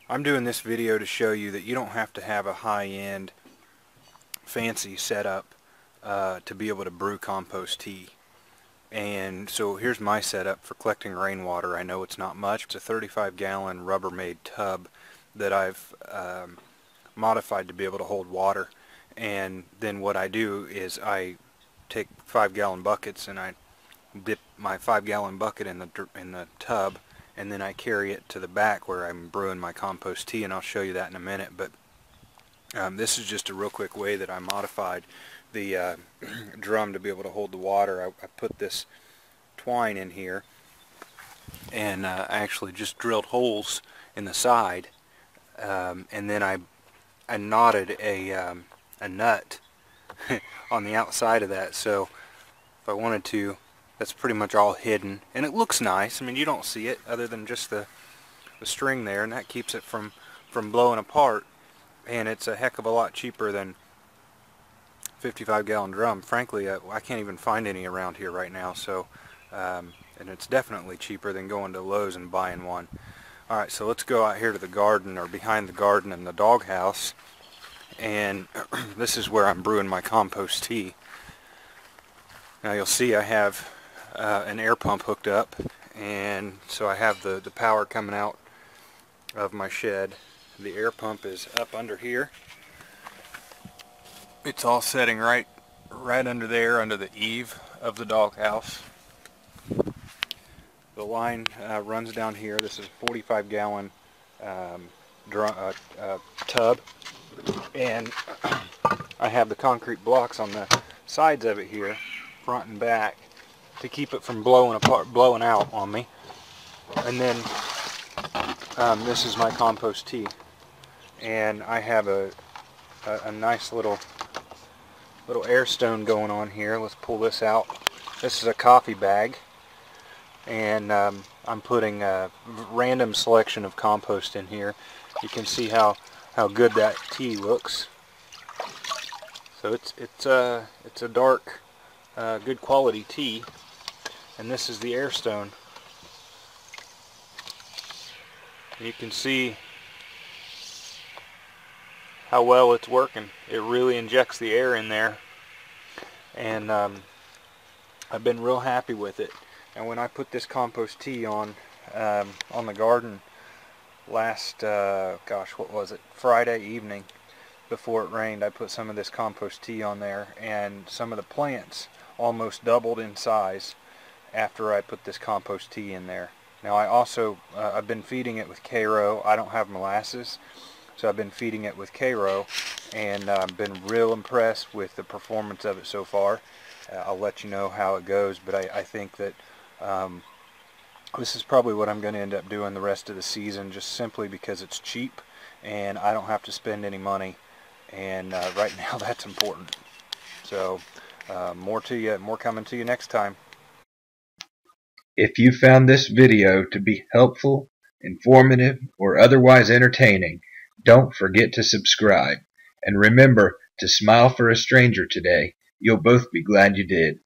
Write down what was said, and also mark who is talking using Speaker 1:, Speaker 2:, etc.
Speaker 1: I'm doing this video to show you that you don't have to have a high-end fancy setup to be able to brew compost tea. And so here's my setup for collecting rainwater. I know it's not much. It's a 35-gallon Rubbermaid tub that I've modified to be able to hold water. And then what I do is I take 5-gallon buckets and I dip my 5-gallon bucket in the tub, and then I carry it to the back where I'm brewing my compost tea, and I'll show you that in a minute. But this is just a real quick way that I modified the drum to be able to hold the water. I put this twine in here, and I actually just drilled holes in the side, and then I knotted a nut on the outside of that, so if I wanted to, that's pretty much all hidden, and it looks nice. I mean, you don't see it other than just the string there, and that keeps it from blowing apart, and it's a heck of a lot cheaper than 55-gallon drum. Frankly, I can't even find any around here right now, so and it's definitely cheaper than going to Lowe's and buying one. Alright, so let's go out here to the garden, or behind the garden in the doghouse, and this is where I'm brewing my compost tea. Now you'll see I have an air pump hooked up, and so I have the power coming out of my shed. The air pump is up under here. It's all setting right under there, under the eave of the doghouse. The line runs down here. This is a 45-gallon tub, and I have the concrete blocks on the sides of it here, front and back, to keep it from blowing out on me. And then this is my compost tea, and I have a nice little air stone going on here. Let's pull this out. This is a coffee bag, and I'm putting a random selection of compost in here. You can see how good that tea looks. So it's a dark, good quality tea, and this is the air stone. You can see how well it's working. It really injects the air in there, and I've been real happy with it. And when I put this compost tea on the garden last, gosh, what was it, Friday evening before it rained, I put some of this compost tea on there, and some of the plants almost doubled in size after I put this compost tea in there. Now I also, I've been feeding it with K-Row. I don't have molasses, so I've been feeding it with K-Row, and I've been real impressed with the performance of it so far. I'll let you know how it goes, but I think that this is probably what I'm going to end up doing the rest of the season, just simply because it's cheap and I don't have to spend any money, and right now that's important. So more coming to you next time.
Speaker 2: If you found this video to be helpful, informative, or otherwise entertaining, don't forget to subscribe. And remember to smile for a stranger today. You'll both be glad you did.